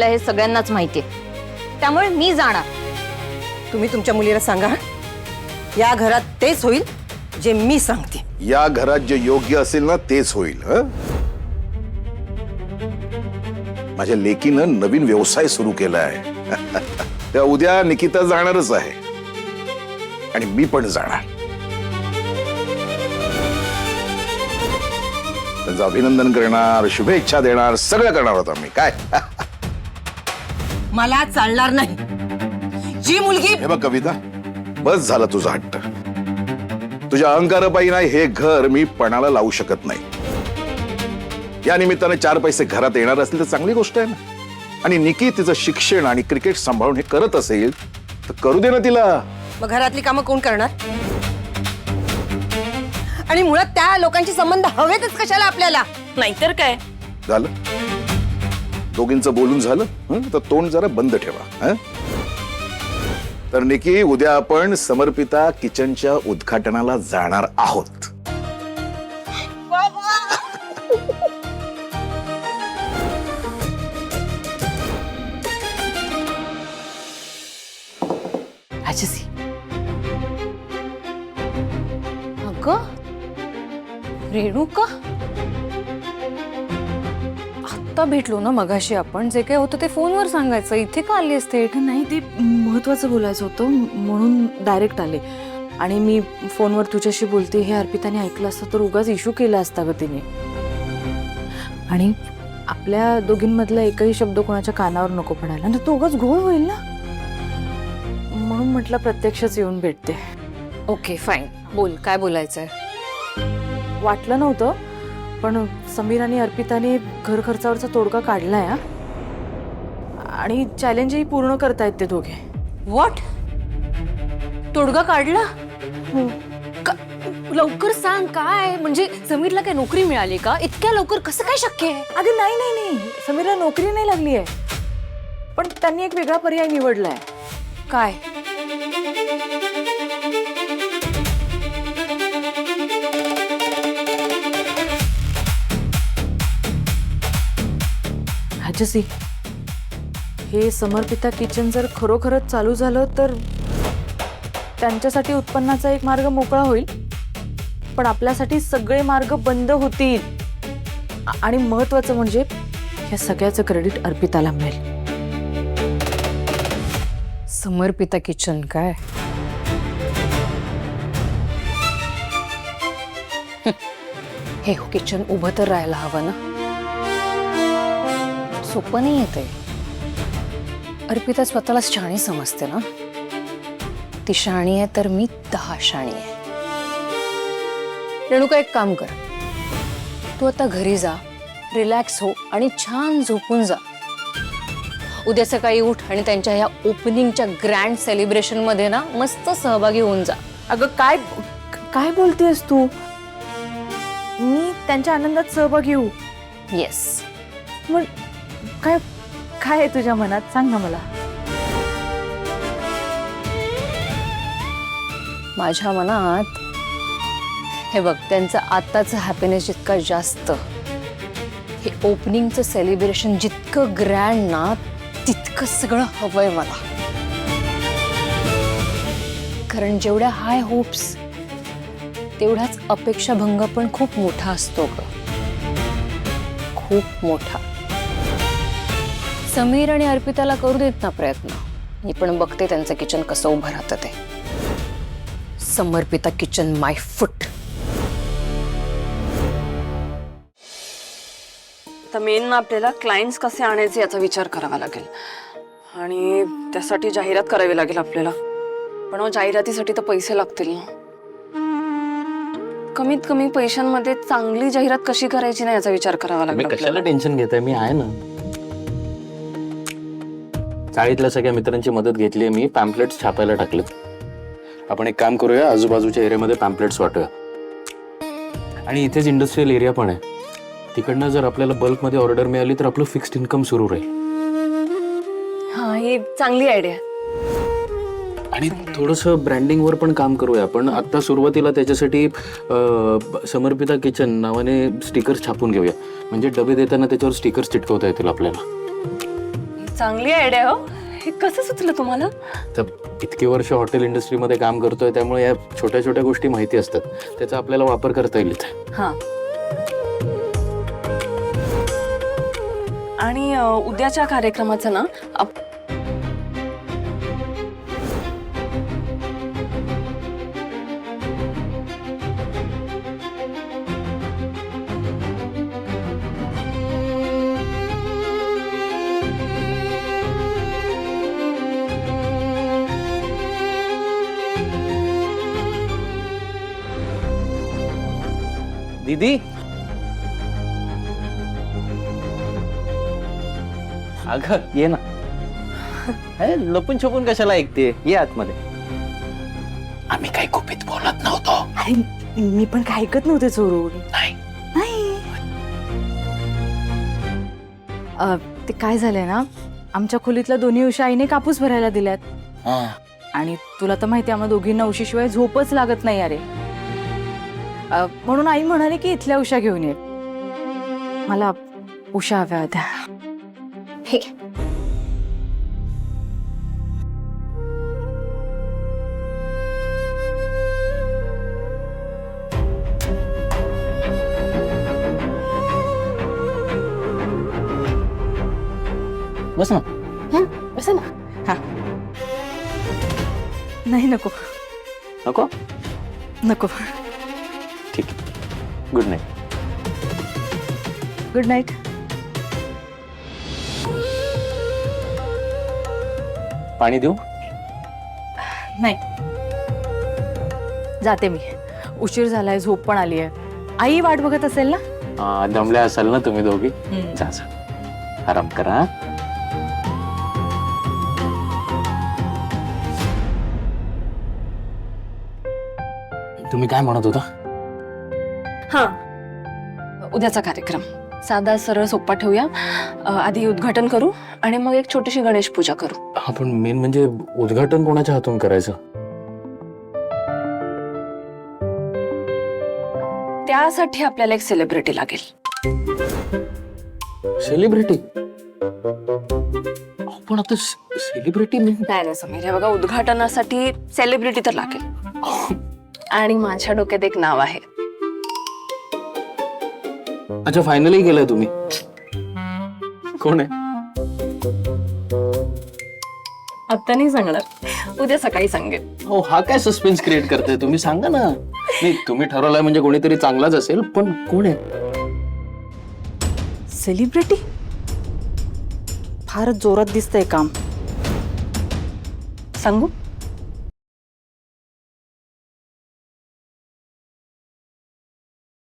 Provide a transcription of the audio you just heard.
हे सगळ्यांनाच माहिती आहे, त्यामुळे मी जाणार. तुम्ही तुमच्या मुलीला सांगा, या घरात तेच होईल जे मी सांगते. या घरात जे योग्य असेल ना तेच होईल. माझ्या लेकीनं नवीन व्यवसाय सुरू केला आहे. त्या उद्या निकिता जाणारच आहे आणि मी पण जाणार. त्यांचं अभिनंदन करणार, शुभेच्छा देणार, सगळं करणार होता मी. काय मला चालणार नाही. जी मुलगी हे बघ कविता, बस झालं तुझा हट्ट. तुझ्या अहंकारापायी नाही हे घर मी पणाला लावू शकत नाही. या निमित्ताने 4 पैसे घरात येणार असतील तर चांगली गोष्ट आहे ना. आणि निकी तिचं शिक्षण आणि क्रिकेट सांभाळून हे करत असेल तर करू दे ना तिला. मग घरातली कामं कोण करणार? आणि मुळात त्या लोकांचे संबंध हवेतच कशाला आपल्याला? नाहीतर काय. झालं, दोघींचं बोलून झालं. तर तोंड जरा बंद ठेवा. तर निकी, उद्या आपण समर्पिता किचनच्या उद्घाटनाला जाणार आहोत. अगं रेणुका, आता भेटलो ना मगाशी आपण. जे काय होतं ते फोनवर सांगायचं, इथे का आली असते? नाही, ते महत्वाचं बोलायचं होतं म्हणून डायरेक्ट आले. आणि मी फोनवर तुझ्याशी बोलते हे अर्पिताने ऐकलं असतं तर उगाच इश्यू केला असता ग तिने. आणि आपल्या दोघींमधला एकही शब्द कोणाच्या कानावर नको पडायला ना, तो उगाच घोळ होईल ना. म्हणून म्हटलं प्रत्यक्षच येऊन भेटते. ओके फाईन, बोल काय बोलायचंय. वाटलं नव्हतं पण समीर आणि अर्पिताने घर खर्चावरचा तोडगा काढलाय. आणि चॅलेंजही पूर्ण करतायत ते दोघे. व्हॉट? तोडगा काढला? लवकर सांग काय. म्हणजे समीरला काय नोकरी मिळाली का? इतक्या लवकर कसं काय शक्य आहे? अगं नाही नाही नाही, समीरला नोकरी नाही लागली आहे, पण त्यांनी एक वेगळा पर्याय निवडलाय. काय? राजसी, हे समर्पिता किचन जर खरोखरच चालू झालं तर त्यांच्यासाठी उत्पन्नाचा एक मार्ग मोकळा होईल, पण आपल्यासाठी सगळे मार्ग बंद होतील. आणि महत्वाचं म्हणजे या सगळ्याचं क्रेडिट अर्पिताला मिळेल. समर्पिता किचन काय? हे किचन उभं तर राहायला हवं ना. सोपं नाही येते. अर्पिता स्वतःला शहाणी समजते ना. ती शहाणी आहे तर मी 10 शहाणी आहे. रेणुका, एक काम कर, तू आता घरी जा, रिलॅक्स हो आणि छान झोपून जा. उद्या सकाळी उठ आणि त्यांच्या ह्या ओपनिंगच्या ग्रँड सेलिब्रेशन मध्ये ना मस्त सहभागी होऊन जा. अगं काय काय बोलतेस तू? मी त्यांच्या आनंदात सहभागी होऊ? येस. मग काय काय आहे तुझ्या मनात? सांग ना मला. माझ्या मनात हे बघ, त्यांचं आताचं हॅपीनेस जितका जास्त, हे ओपनिंगचं सेलिब्रेशन जितकं ग्रँड ना तितकं सगळं हवंय मला. कारण जेवढ्या हाय होप्स तेवढाच अपेक्षाभंग पण खूप मोठा असतो ग, खूप मोठा. समीर आणि अर्पिताला करू देत ना प्रयत्न. मी पण बघते त्यांचं किचन कसं उभं राहतं ते. समर्पिता किचन माय फूट. तर मेन ना आपल्याला क्लायंट्स कसे आणायचे याचा विचार करावा लागेल आणि त्यासाठी जाहिरात करावी लागेल आपल्याला. पण जाहिरातीसाठी तर पैसे लागतील ना. कमीत कमी पैशांमध्ये चांगली जाहिरात कशी करायची ना याचा विचार करावा लागेल. कशाला टेन्शन घेताय? मी आहे ना. चाळीतल्या सगळ्या मित्रांची मदत घेतली. मी पॅम्पलेट्स छापायला टाकलेत. आपण एक काम करूया, आजूबाजूच्या एरियामध्ये पॅम्पलेट्स वाटूया. आणि इथेच इंडस्ट्रियल एरिया पण आहे. तिकडनं जर आपल्याला बल्कमध्ये ऑर्डर मिळाली तर आपलं फिक्स्ड इन्कम सुरू राहील. हा, ही चांगली आयडिया. आणि थोडंसं ब्रँडिंगवर पण काम करूया आपण. आता सुरुवातीला त्याच्यासाठी समर्पिता किचन नावाने स्टिकर्स छापून घेऊया. म्हणजे डबे देताना त्याच्यावर स्टिकर्स चिटकवता येतील आपल्याला. चांगली आयडिया हो. हे कसं सुचलं तुम्हाला? तर इतकी वर्ष हॉटेल इंडस्ट्रीमध्ये काम करतोय त्यामुळे या छोट्या छोट्या गोष्टी माहिती असतात, त्याचा आपल्याला वापर करता येईल इथे. हा. आणि उद्याच्या कार्यक्रमाचं ना दीदी, अगं ये ना. अरे लपून छपून कशाला ऐकते, ये आतमध्ये. आम्ही काही गुपित बोलत नव्हतो. अरे मी पण काय ऐकत नव्हते चोरून. नाही. ते काय झालंय ना, आमच्या खोलीतल्या दोन्ही उशा आईने कापूस भरायला दिल्यात. आणि तुला तर माहिती आम्हाला दोघींना उशीशिवाय झोपच लागत नाही अरे. म्हणून आई म्हणाली की इथल्या उशा घेऊन ये. मला उशा हव्या होत्या. ठीक आहे. बस ना. बसा ना. नाही नको नको. नको. ठीक आहे. Good night. Good night. पाणी देऊ? नाही, जाते मी. उशीर झालाय, झोप पण आली आहे. आई वाट बघत असेल ना. दमल्या असाल ना तुम्ही दोघी. जा जा, आराम करा. तुम्ही काय म्हणत होता? हा, उद्याचा कार्यक्रम साधा सरळ सोपा ठेवूया. आधी उद्घाटन करू आणि मग एक छोटीशी गणेश पूजा करू. आपण मेन म्हणजे उद्घाटन कोणाच्या हातून करायचं? त्यासाठी आपल्याला एक सेलिब्रिटी लागेल. सेलिब्रिटी? पण आता सेलिब्रिटी नाही नाही समीर, हे बघा, उद्घाटनासाठी सेलिब्रिटी तर लागेल. आणि माझ्या डोक्यात एक नाव आहे. अच्छा, फायनली केलंय तुम्ही? कोण आहे? आता नाही सांगणार, उद्या सकाळी सांगेन. हो, हा काय सस्पेन्स क्रिएट करताय तुम्ही? सांगा ना. नाही, तुम्ही ठरवलंय म्हणजे कोणीतरी चांगलाच असेल, पण कोण आहे? सेलिब्रिटी? फारच जोरात दिसतंय काम. सांगू?